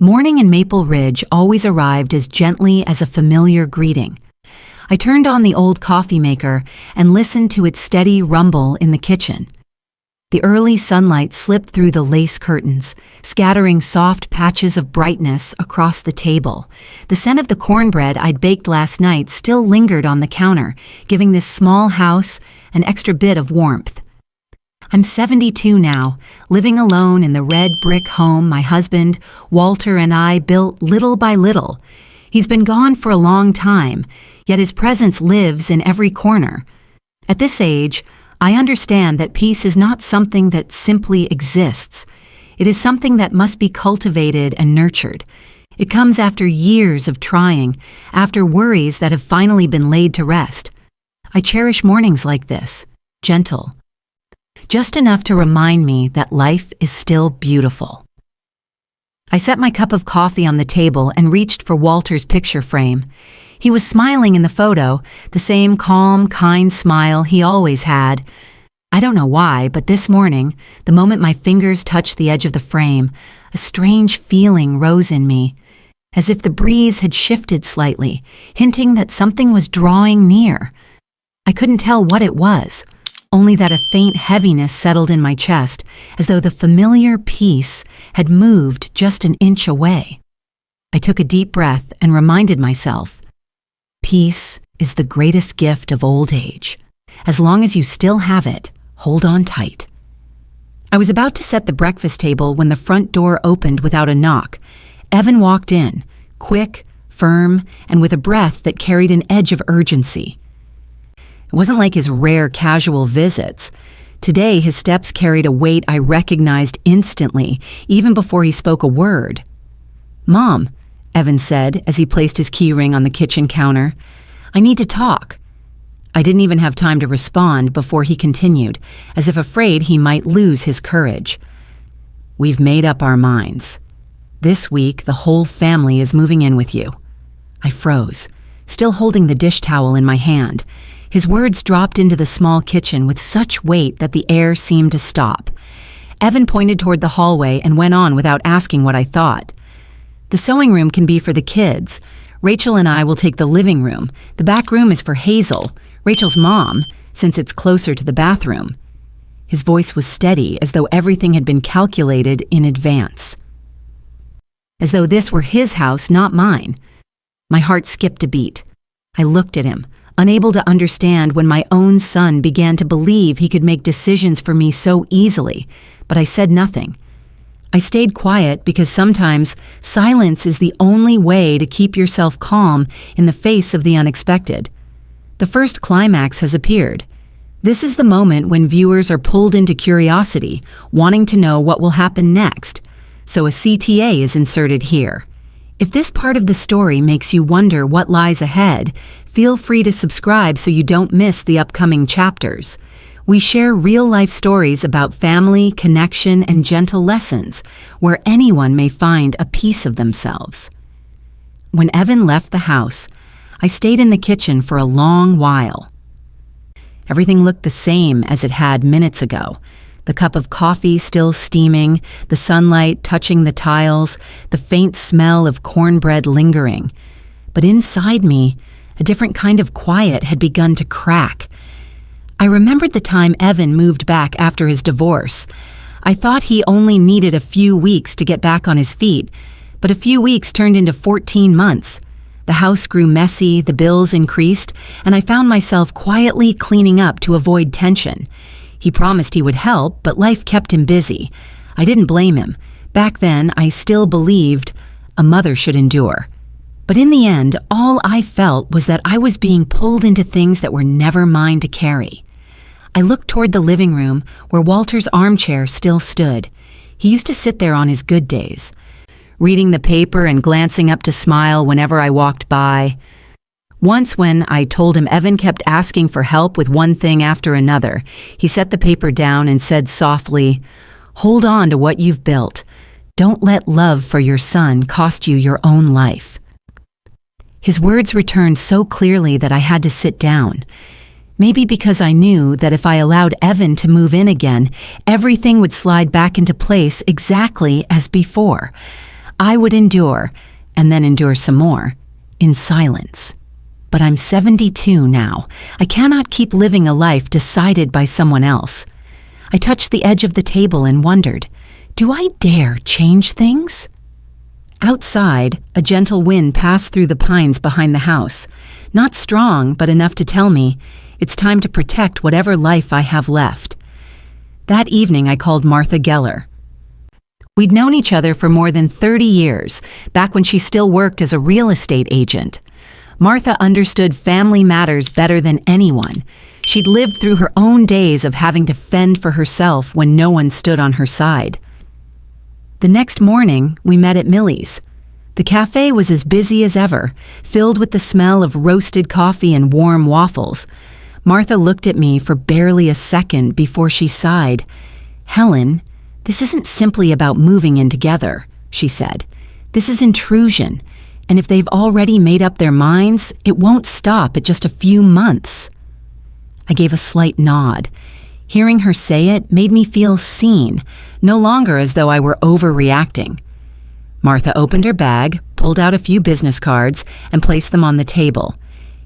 Morning in Maple Ridge always arrived as gently as a familiar greeting. I turned on the old coffee maker and listened to its steady rumble in the kitchen. The early sunlight slipped through the lace curtains, scattering soft patches of brightness across the table. The scent of the cornbread I'd baked last night still lingered on the counter, giving this small house an extra bit of warmth. I'm 72 now, living alone in the red brick home my husband, Walter, and I built little by little. He's been gone for a long time, yet his presence lives in every corner. At this age, I understand that peace is not something that simply exists. It is something that must be cultivated and nurtured. It comes after years of trying, after worries that have finally been laid to rest. I cherish mornings like this, gentle, just enough to remind me that life is still beautiful. I set my cup of coffee on the table and reached for Walter's picture frame. He was smiling in the photo, the same calm, kind smile he always had. I don't know why, but this morning, the moment my fingers touched the edge of the frame, a strange feeling rose in me, as if the breeze had shifted slightly, hinting that something was drawing near. I couldn't tell what it was, only that a faint heaviness settled in my chest, as though the familiar peace had moved just an inch away. I took a deep breath and reminded myself, peace is the greatest gift of old age. As long as you still have it, hold on tight. I was about to set the breakfast table when the front door opened without a knock. Evan walked in, quick, firm, and with a breath that carried an edge of urgency. It wasn't like his rare casual visits. Today, his steps carried a weight I recognized instantly, even before he spoke a word. "Mom," Evan said as he placed his key ring on the kitchen counter, "I need to talk." I didn't even have time to respond before he continued, as if afraid he might lose his courage. "We've made up our minds. This week, the whole family is moving in with you." I froze, still holding the dish towel in my hand. His words dropped into the small kitchen with such weight that the air seemed to stop. Evan pointed toward the hallway and went on without asking what I thought. "The sewing room can be for the kids. Rachel and I will take the living room. The back room is for Hazel, Rachel's mom, since it's closer to the bathroom." His voice was steady, as though everything had been calculated in advance. As though this were his house, not mine. My heart skipped a beat. I looked at him, unable to understand when my own son began to believe he could make decisions for me so easily, but I said nothing. I stayed quiet because sometimes silence is the only way to keep yourself calm in the face of the unexpected. The first climax has appeared. This is the moment when viewers are pulled into curiosity, wanting to know what will happen next, so a CTA is inserted here. If this part of the story makes you wonder what lies ahead, feel free to subscribe so you don't miss the upcoming chapters. We share real-life stories about family, connection, and gentle lessons, where anyone may find a piece of themselves. When Evan left the house, I stayed in the kitchen for a long while. Everything looked the same as it had minutes ago. The cup of coffee still steaming, the sunlight touching the tiles, the faint smell of cornbread lingering. But inside me, a different kind of quiet had begun to crack. I remembered the time Evan moved back after his divorce. I thought he only needed a few weeks to get back on his feet, but a few weeks turned into 14 months. The house grew messy, the bills increased, and I found myself quietly cleaning up to avoid tension. He promised he would help, but life kept him busy. I didn't blame him. Back then, I still believed a mother should endure. But in the end, all I felt was that I was being pulled into things that were never mine to carry. I looked toward the living room, where Walter's armchair still stood. He used to sit there on his good days, reading the paper and glancing up to smile whenever I walked by. Once when I told him Evan kept asking for help with one thing after another, he set the paper down and said softly, "Hold on to what you've built. Don't let love for your son cost you your own life." His words returned so clearly that I had to sit down. Maybe because I knew that if I allowed Evan to move in again, everything would slide back into place exactly as before. I would endure, and then endure some more, in silence. But I'm 72 now. I cannot keep living a life decided by someone else. I touched the edge of the table and wondered, do I dare change things? Outside, a gentle wind passed through the pines behind the house. Not strong, but enough to tell me, it's time to protect whatever life I have left. That evening I called Martha Geller. We'd known each other for more than 30 years, back when she still worked as a real estate agent. Martha understood family matters better than anyone. She'd lived through her own days of having to fend for herself when no one stood on her side. The next morning, we met at Millie's. The cafe was as busy as ever, filled with the smell of roasted coffee and warm waffles. Martha looked at me for barely a second before she sighed. "Helen, this isn't simply about moving in together," she said. "This is intrusion, and if they've already made up their minds, it won't stop at just a few months." I gave a slight nod. Hearing her say it made me feel seen, no longer as though I were overreacting. Martha opened her bag, pulled out a few business cards, and placed them on the table.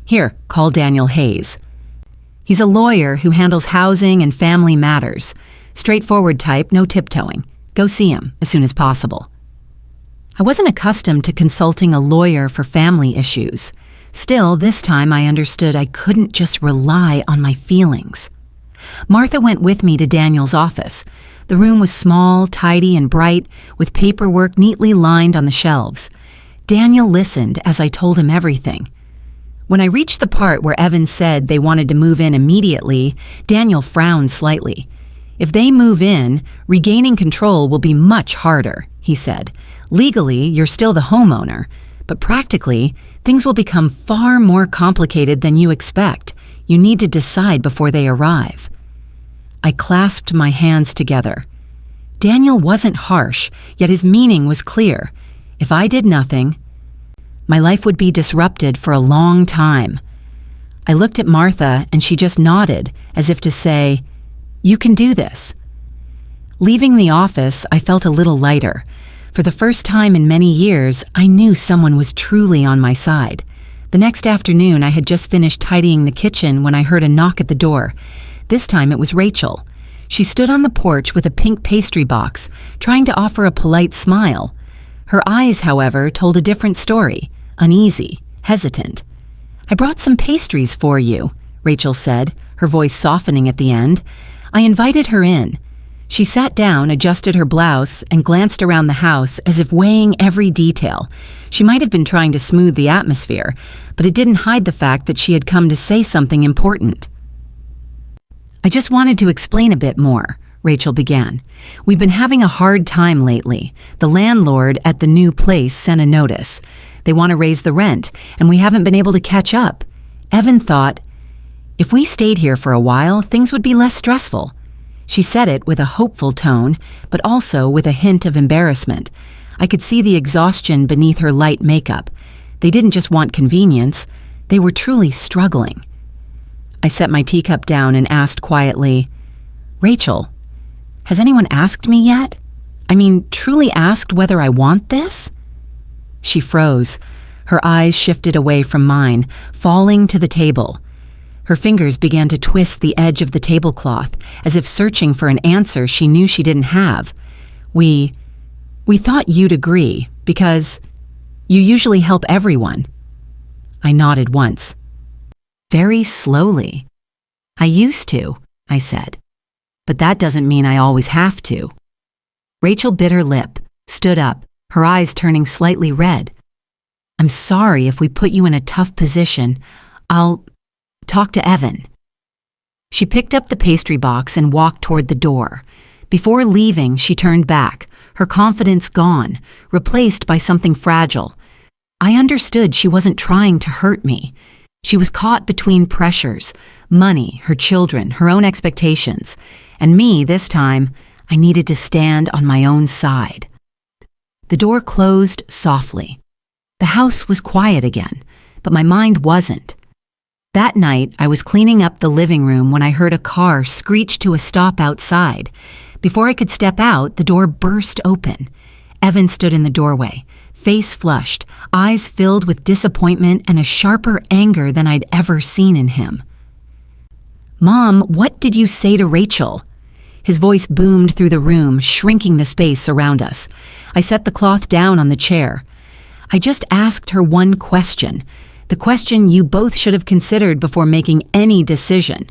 "Here, call Daniel Hayes. He's a lawyer who handles housing and family matters. Straightforward type, no tiptoeing. Go see him as soon as possible." I wasn't accustomed to consulting a lawyer for family issues. Still, this time I understood I couldn't just rely on my feelings. Martha went with me to Daniel's office. The room was small, tidy, and bright, with paperwork neatly lined on the shelves. Daniel listened as I told him everything. When I reached the part where Evan said they wanted to move in immediately, Daniel frowned slightly. "If they move in, regaining control will be much harder," he said. "Legally, you're still the homeowner, but practically, things will become far more complicated than you expect. You need to decide before they arrive." I clasped my hands together. Daniel wasn't harsh, yet his meaning was clear. If I did nothing, my life would be disrupted for a long time. I looked at Martha and she just nodded, as if to say, "You can do this." Leaving the office, I felt a little lighter. For the first time in many years, I knew someone was truly on my side. The next afternoon, I had just finished tidying the kitchen when I heard a knock at the door. This time it was Rachel. She stood on the porch with a pink pastry box, trying to offer a polite smile. Her eyes, however, told a different story, uneasy, hesitant. "I brought some pastries for you," Rachel said, her voice softening at the end. I invited her in. She sat down, adjusted her blouse, and glanced around the house as if weighing every detail. She might have been trying to smooth the atmosphere, but it didn't hide the fact that she had come to say something important. "I just wanted to explain a bit more," Rachel began. "We've been having a hard time lately. The landlord at the new place sent a notice. They want to raise the rent, and we haven't been able to catch up. Evan thought, if we stayed here for a while, things would be less stressful." She said it with a hopeful tone, but also with a hint of embarrassment. I could see the exhaustion beneath her light makeup. They didn't just want convenience, they were truly struggling. I set my teacup down and asked quietly, "Rachel, has anyone asked me yet? I mean, truly asked whether I want this?" She froze. Her eyes shifted away from mine, falling to the table. Her fingers began to twist the edge of the tablecloth, as if searching for an answer she knew she didn't have. We thought you'd agree, because you usually help everyone." I nodded once. Very slowly. "I used to," I said. "But that doesn't mean I always have to." Rachel bit her lip, stood up, her eyes turning slightly red. "I'm sorry if we put you in a tough position. I'll talk to Evan." She picked up the pastry box and walked toward the door. Before leaving, she turned back, her confidence gone, replaced by something fragile. I understood she wasn't trying to hurt me. She was caught between pressures, money, her children, her own expectations. And me, this time, I needed to stand on my own side. The door closed softly. The house was quiet again, but my mind wasn't. That night, I was cleaning up the living room when I heard a car screech to a stop outside. Before I could step out, the door burst open. Evan stood in the doorway, face flushed, eyes filled with disappointment and a sharper anger than I'd ever seen in him. "Mom, what did you say to Rachel?" His voice boomed through the room, shrinking the space around us. I set the cloth down on the chair. "I just asked her one question, the question you both should have considered before making any decision."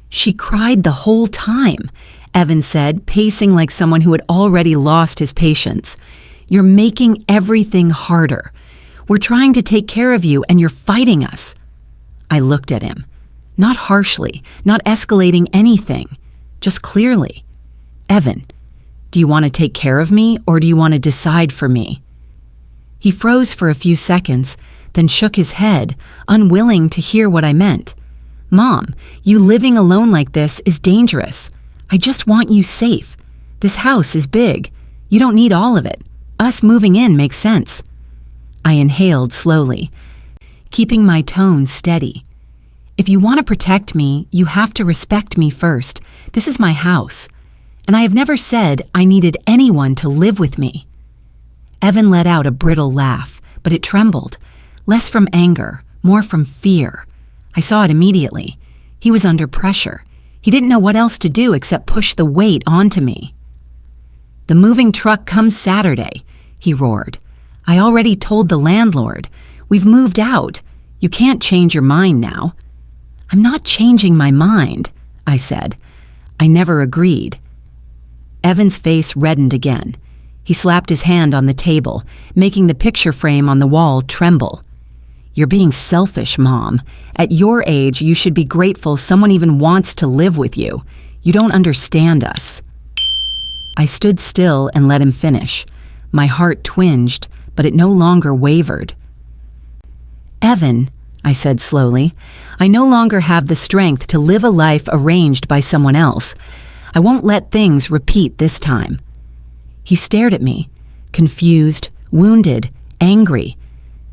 "She cried the whole time," Evan said, pacing like someone who had already lost his patience. "You're making everything harder. We're trying to take care of you and you're fighting us." I looked at him, not harshly, not escalating anything, just clearly. "Evan, do you want to take care of me or do you want to decide for me?" He froze for a few seconds, then shook his head, unwilling to hear what I meant. "Mom, you living alone like this is dangerous. I just want you safe. This house is big. You don't need all of it. Us moving in makes sense." I inhaled slowly, keeping my tone steady. "If you want to protect me, you have to respect me first. This is my house. And I have never said I needed anyone to live with me." Evan let out a brittle laugh, but it trembled, less from anger, more from fear. I saw it immediately. He was under pressure. He didn't know what else to do except push the weight onto me. "The moving truck comes Saturday," he roared. "I already told the landlord. We've moved out. You can't change your mind now." "I'm not changing my mind," I said. I never agreed. Evan's face reddened again. He slapped his hand on the table, making the picture frame on the wall tremble. "You're being selfish, Mom. At your age, you should be grateful someone even wants to live with you. You don't understand us." I stood still and let him finish. My heart twinged, but it no longer wavered. "Evan," I said slowly, "I no longer have the strength to live a life arranged by someone else. I won't let things repeat this time." He stared at me, confused, wounded, angry.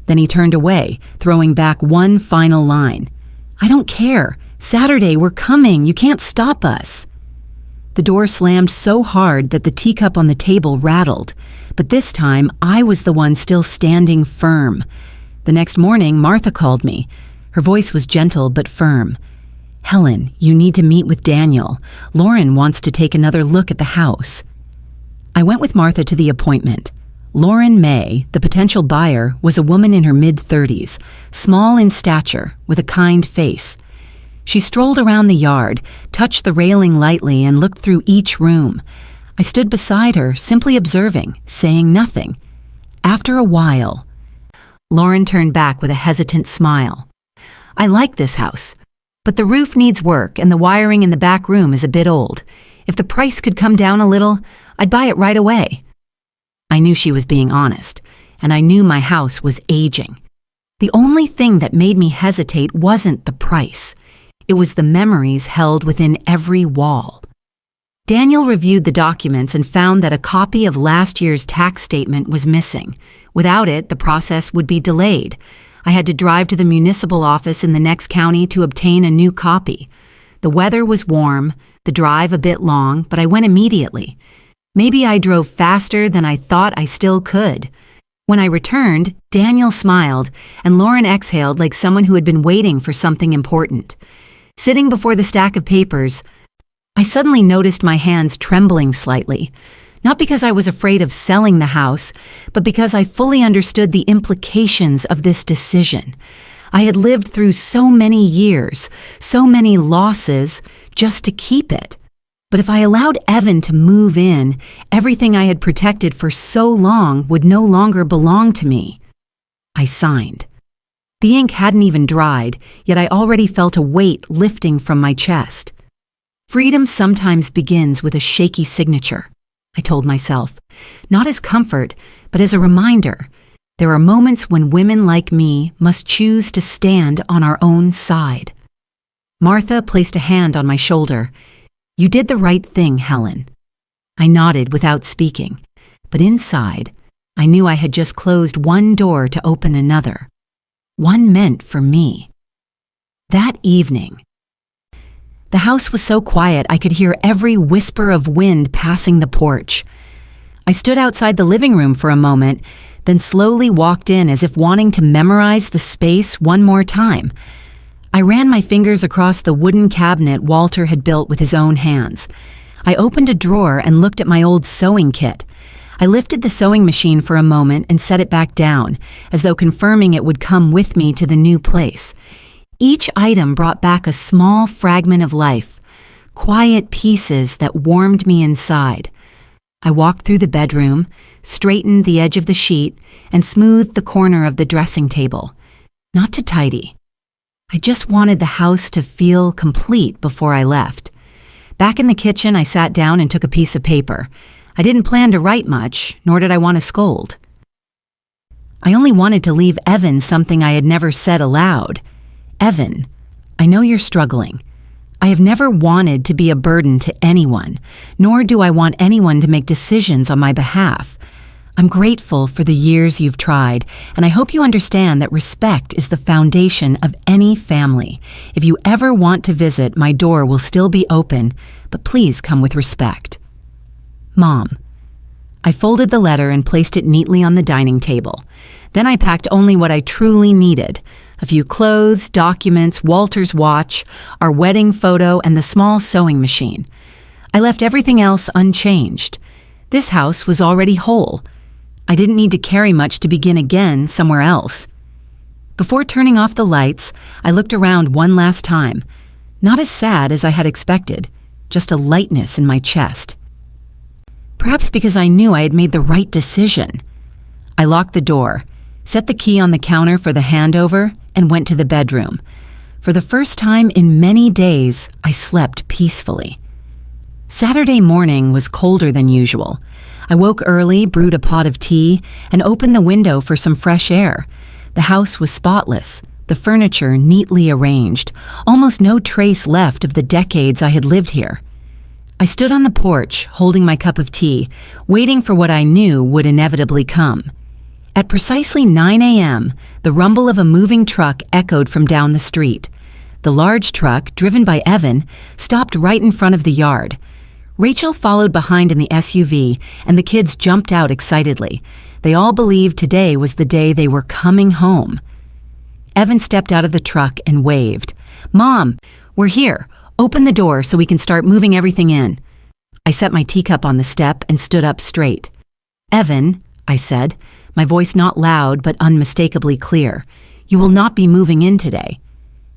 Then he turned away, throwing back one final line. "I don't care. Saturday, we're coming. You can't stop us." The door slammed so hard that the teacup on the table rattled, but this time I was the one still standing firm. The next morning, Martha called me. Her voice was gentle but firm. "Helen, you need to meet with Daniel. Lauren wants to take another look at the house." I went with Martha to the appointment. Lauren May, the potential buyer, was a woman in her mid-30s, small in stature, with a kind face. She strolled around the yard, touched the railing lightly, and looked through each room. I stood beside her, simply observing, saying nothing. After a while, Lauren turned back with a hesitant smile. "I like this house, but the roof needs work and the wiring in the back room is a bit old. If the price could come down a little, I'd buy it right away." I knew she was being honest, and I knew my house was aging. The only thing that made me hesitate wasn't the price. It was the memories held within every wall. Daniel reviewed the documents and found that a copy of last year's tax statement was missing. Without it, the process would be delayed. I had to drive to the municipal office in the next county to obtain a new copy. The weather was warm, the drive a bit long, but I went immediately. Maybe I drove faster than I thought I still could. When I returned, Daniel smiled, and Lauren exhaled like someone who had been waiting for something important. Sitting before the stack of papers, I suddenly noticed my hands trembling slightly, not because I was afraid of selling the house, but because I fully understood the implications of this decision. I had lived through so many years, so many losses, just to keep it. But if I allowed Evan to move in, everything I had protected for so long would no longer belong to me. I signed. The ink hadn't even dried, yet I already felt a weight lifting from my chest. Freedom sometimes begins with a shaky signature, I told myself, not as comfort, but as a reminder. There are moments when women like me must choose to stand on our own side. Martha placed a hand on my shoulder. "You did the right thing, Helen." I nodded without speaking, but inside, I knew I had just closed one door to open another. One meant for me. That evening, the house was so quiet I could hear every whisper of wind passing the porch. I stood outside the living room for a moment, then slowly walked in as if wanting to memorize the space one more time. I ran my fingers across the wooden cabinet Walter had built with his own hands. I opened a drawer and looked at my old sewing kit. I lifted the sewing machine for a moment and set it back down, as though confirming it would come with me to the new place. Each item brought back a small fragment of life, quiet pieces that warmed me inside. I walked through the bedroom, straightened the edge of the sheet, and smoothed the corner of the dressing table. Not to tidy. I just wanted the house to feel complete before I left. Back in the kitchen, I sat down and took a piece of paper. I didn't plan to write much, nor did I want to scold. I only wanted to leave Evan something I had never said aloud. Evan, I know you're struggling. I have never wanted to be a burden to anyone, nor do I want anyone to make decisions on my behalf. I'm grateful for the years you've tried, and I hope you understand that respect is the foundation of any family. If you ever want to visit, my door will still be open, but please come with respect. Mom. I folded the letter and placed it neatly on the dining table. Then I packed only what I truly needed: a few clothes, documents, Walter's watch, our wedding photo, and the small sewing machine. I left everything else unchanged. This house was already whole. I didn't need to carry much to begin again somewhere else. Before turning off the lights, I looked around one last time. Not as sad as I had expected, just a lightness in my chest. Perhaps because I knew I had made the right decision. I locked the door, set the key on the counter for the handover, and went to the bedroom. For the first time in many days, I slept peacefully. Saturday morning was colder than usual. I woke early, brewed a pot of tea, and opened the window for some fresh air. The house was spotless, the furniture neatly arranged, almost no trace left of the decades I had lived here. I stood on the porch, holding my cup of tea, waiting for what I knew would inevitably come. At precisely 9 a.m., the rumble of a moving truck echoed from down the street. The large truck, driven by Evan, stopped right in front of the yard. Rachel followed behind in the SUV, and the kids jumped out excitedly. They all believed today was the day they were coming home. Evan stepped out of the truck and waved. "Mom, we're here. Open the door so we can start moving everything in." I set my teacup on the step and stood up straight. "Evan," I said, my voice not loud but unmistakably clear, "you will not be moving in today."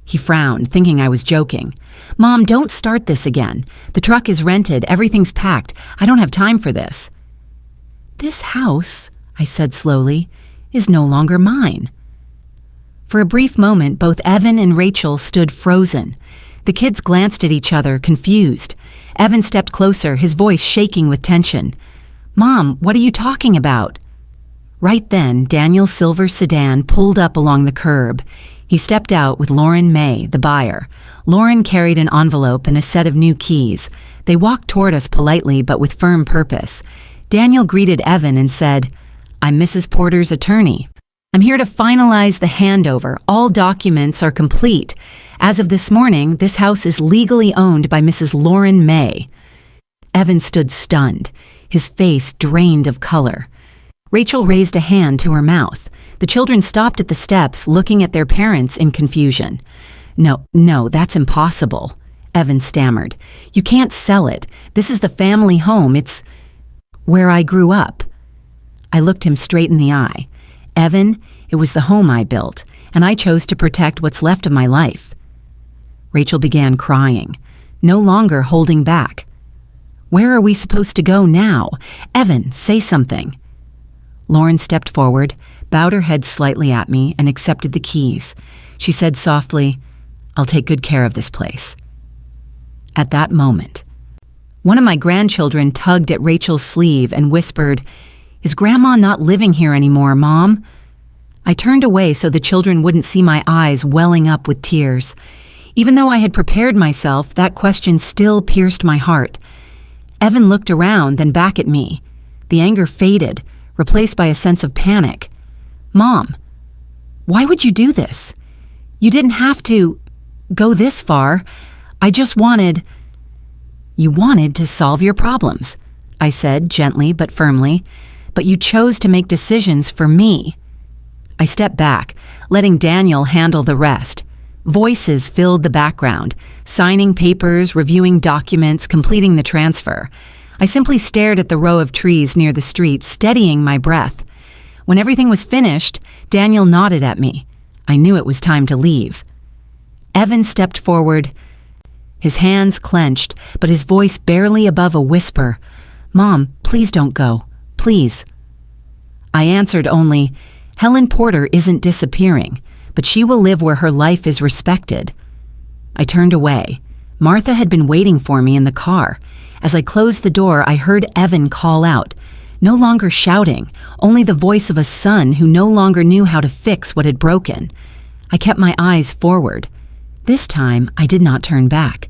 He frowned, thinking I was joking. "Mom, don't start this again. The truck is rented, everything's packed. I don't have time for this." "This house," I said slowly, "is no longer mine." For a brief moment, both Evan and Rachel stood frozen. The kids glanced at each other, confused. Evan stepped closer, his voice shaking with tension. "Mom, what are you talking about?" Right then, Daniel's silver sedan pulled up along the curb. He stepped out with Lauren May, the buyer. Lauren carried an envelope and a set of new keys. They walked toward us politely but with firm purpose. Daniel greeted Evan and said, "I'm Mrs. Porter's attorney. I'm here to finalize the handover. All documents are complete. As of this morning, this house is legally owned by Mrs. Lauren May." Evan stood stunned, his face drained of color. Rachel raised a hand to her mouth. The children stopped at the steps, looking at their parents in confusion. No, that's impossible," Evan stammered. "You can't sell it. This is the family home. It's where I grew up." I looked him straight in the eye. "Evan, it was the home I built, and I chose to protect what's left of my life." Rachel began crying, no longer holding back. "Where are we supposed to go now? Evan, say something." Lauren stepped forward, bowed her head slightly at me, and accepted the keys. She said softly, "I'll take good care of this place." At that moment, one of my grandchildren tugged at Rachel's sleeve and whispered, "Is Grandma not living here anymore, Mom?" I turned away so the children wouldn't see my eyes welling up with tears. Even though I had prepared myself, that question still pierced my heart. Evan looked around, then back at me. The anger faded, replaced by a sense of panic. "Mom, why would you do this? You didn't have to go this far. I just wanted..." "You wanted to solve your problems," I said gently but firmly, but you chose to make decisions for me. I stepped back, letting Daniel handle the rest. Voices filled the background, signing papers, reviewing documents, completing the transfer. I simply stared at the row of trees near the street, steadying my breath. When everything was finished, Daniel nodded at me. I knew it was time to leave. Evan stepped forward, his hands clenched, but his voice barely above a whisper. "Mom, please don't go. Please." I answered only, "Helen Porter isn't disappearing, but she will live where her life is respected." I turned away. Martha had been waiting for me in the car. As I closed the door, I heard Evan call out, no longer shouting, only the voice of a son who no longer knew how to fix what had broken. I kept my eyes forward. This time, I did not turn back.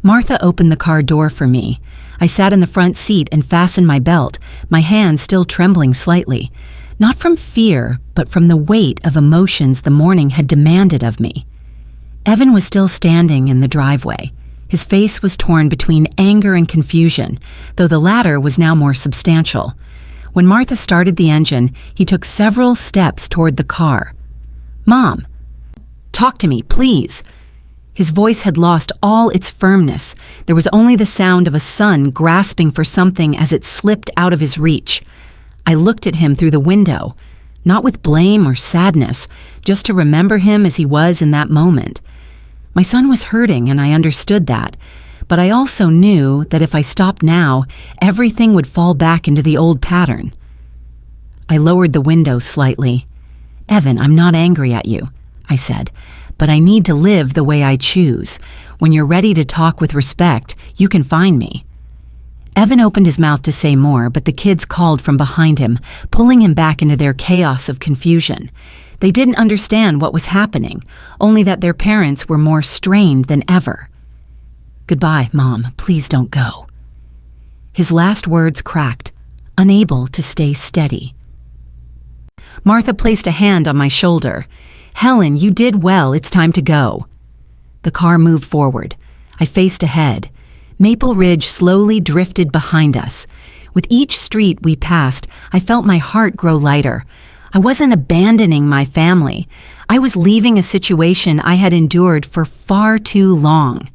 Martha opened the car door for me. I sat in the front seat and fastened my belt, my hands still trembling slightly, not from fear, but from the weight of emotions the morning had demanded of me. Evan was still standing in the driveway. His face was torn between anger and confusion, though the latter was now more substantial. When Martha started the engine, he took several steps toward the car. "Mom, talk to me, please." His voice had lost all its firmness. There was only the sound of a son grasping for something as it slipped out of his reach. I looked at him through the window, not with blame or sadness, just to remember him as he was in that moment. My son was hurting, and I understood that, but I also knew that if I stopped now, everything would fall back into the old pattern. I lowered the window slightly. "Evan, I'm not angry at you," I said, "but I need to live the way I choose. When you're ready to talk with respect, you can find me." Evan opened his mouth to say more, but the kids called from behind him, pulling him back into their chaos of confusion. They didn't understand what was happening, only that their parents were more strained than ever. "Goodbye, Mom. Please don't go." His last words cracked, unable to stay steady. Martha placed a hand on my shoulder. "Helen, you did well. It's time to go." The car moved forward. I faced ahead. Maple Ridge slowly drifted behind us. With each street we passed, I felt my heart grow lighter. I wasn't abandoning my family. I was leaving a situation I had endured for far too long.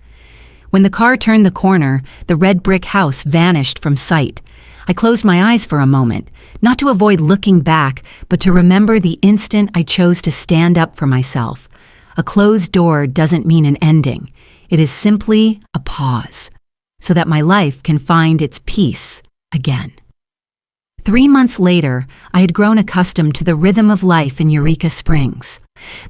When the car turned the corner, the red brick house vanished from sight. I closed my eyes for a moment, not to avoid looking back, but to remember the instant I chose to stand up for myself. A closed door doesn't mean an ending. It is simply a pause, so that my life can find its peace again. 3 months later, I had grown accustomed to the rhythm of life in Eureka Springs.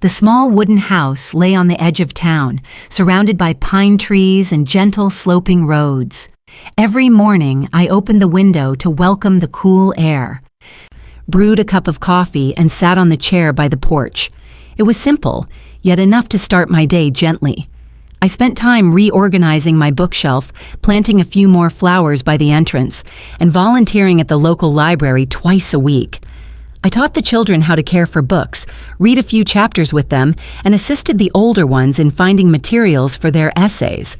The small wooden house lay on the edge of town, surrounded by pine trees and gentle sloping roads. Every morning, I opened the window to welcome the cool air, brewed a cup of coffee, and sat on the chair by the porch. It was simple, yet enough to start my day gently. I spent time reorganizing my bookshelf, planting a few more flowers by the entrance, and volunteering at the local library twice a week. I taught the children how to care for books, read a few chapters with them, and assisted the older ones in finding materials for their essays.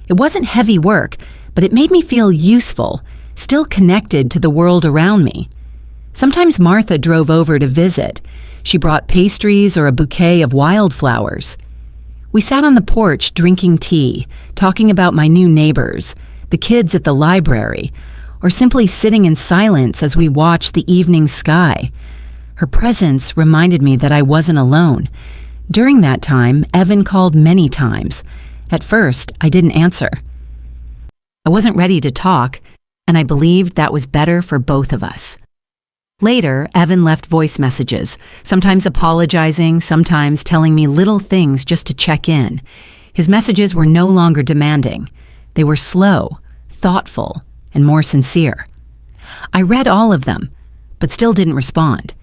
It wasn't heavy work, but it made me feel useful, still connected to the world around me. Sometimes Martha drove over to visit. She brought pastries or a bouquet of wildflowers. We sat on the porch drinking tea, talking about my new neighbors, the kids at the library, or simply sitting in silence as we watched the evening sky. Her presence reminded me that I wasn't alone. During that time, Evan called many times. At first, I didn't answer. I wasn't ready to talk, and I believed that was better for both of us. Later, Evan left voice messages, sometimes apologizing, sometimes telling me little things just to check in. His messages were no longer demanding. They were slow, thoughtful, and more sincere. I read all of them, but still didn't respond.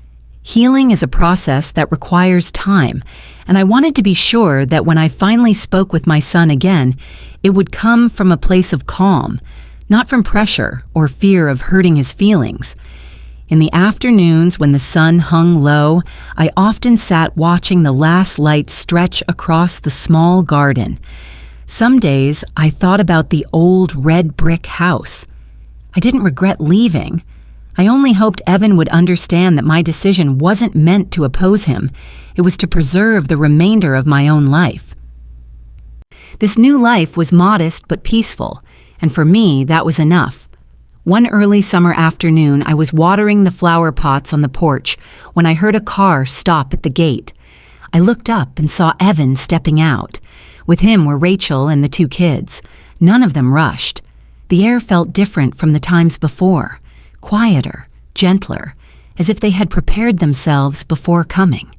Healing is a process that requires time, and I wanted to be sure that when I finally spoke with my son again, it would come from a place of calm, not from pressure or fear of hurting his feelings. In the afternoons when the sun hung low, I often sat watching the last light stretch across the small garden. Some days I thought about the old red brick house. I didn't regret leaving. I only hoped Evan would understand that my decision wasn't meant to oppose him. It was to preserve the remainder of my own life. This new life was modest but peaceful, and for me, that was enough. One early summer afternoon, I was watering the flower pots on the porch when I heard a car stop at the gate. I looked up and saw Evan stepping out. With him were Rachel and the 2 kids. None of them rushed. The air felt different from the times before, quieter, gentler, as if they had prepared themselves before coming.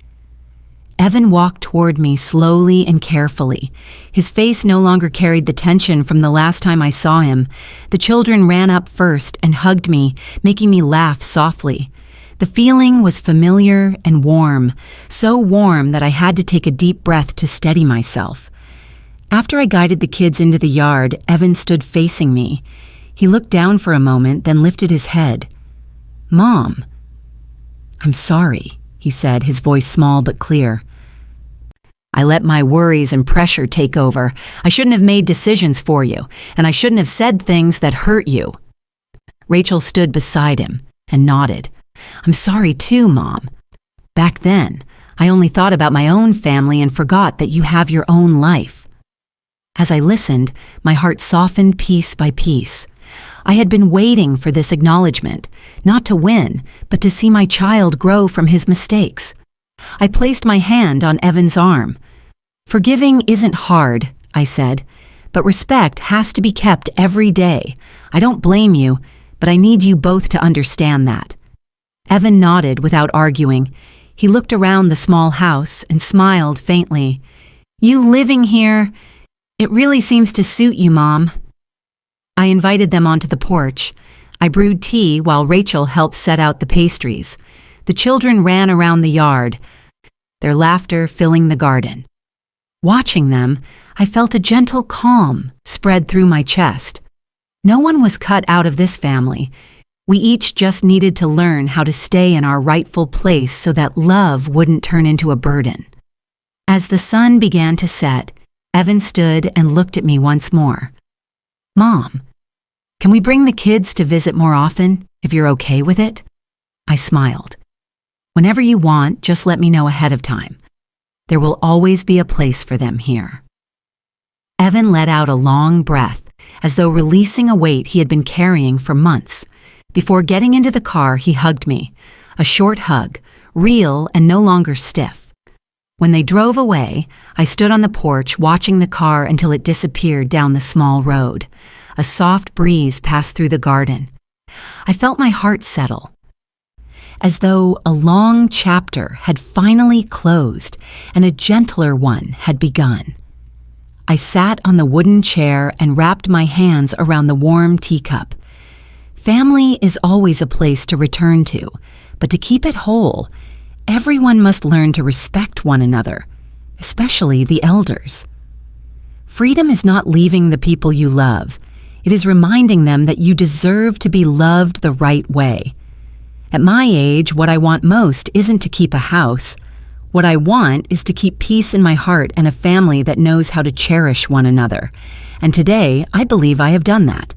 Evan walked toward me slowly and carefully. His face no longer carried the tension from the last time I saw him. The children ran up first and hugged me, making me laugh softly. The feeling was familiar and warm, so warm that I had to take a deep breath to steady myself. After I guided the kids into the yard, Evan stood facing me. He looked down for a moment, then lifted his head. "Mom." "I'm sorry," he said, his voice small but clear. "I let my worries and pressure take over. I shouldn't have made decisions for you, and I shouldn't have said things that hurt you." Rachel stood beside him and nodded. "I'm sorry too, Mom. Back then, I only thought about my own family and forgot that you have your own life." As I listened, my heart softened piece by piece. I had been waiting for this acknowledgement, not to win, but to see my child grow from his mistakes. I placed my hand on Evan's arm. "Forgiving isn't hard," I said, "but respect has to be kept every day. I don't blame you, but I need you both to understand that." Evan nodded without arguing. He looked around the small house and smiled faintly. "You living here, it really seems to suit you, Mom." I invited them onto the porch. I brewed tea while Rachel helped set out the pastries. The children ran around the yard, their laughter filling the garden. Watching them, I felt a gentle calm spread through my chest. No one was cut out of this family. We each just needed to learn how to stay in our rightful place so that love wouldn't turn into a burden. As the sun began to set, Evan stood and looked at me once more. "Mom, can we bring the kids to visit more often, if you're okay with it?" I smiled. "Whenever you want, just let me know ahead of time. There will always be a place for them here." Evan let out a long breath, as though releasing a weight he had been carrying for months. Before getting into the car, he hugged me. A short hug, real and no longer stiff. When they drove away, I stood on the porch watching the car until it disappeared down the small road. A soft breeze passed through the garden. I felt my heart settle, as though a long chapter had finally closed and a gentler one had begun. I sat on the wooden chair and wrapped my hands around the warm teacup. Family is always a place to return to, but to keep it whole, everyone must learn to respect one another, especially the elders. Freedom is not leaving the people you love. It is reminding them that you deserve to be loved the right way. At my age, what I want most isn't to keep a house. What I want is to keep peace in my heart and a family that knows how to cherish one another. And today, I believe I have done that.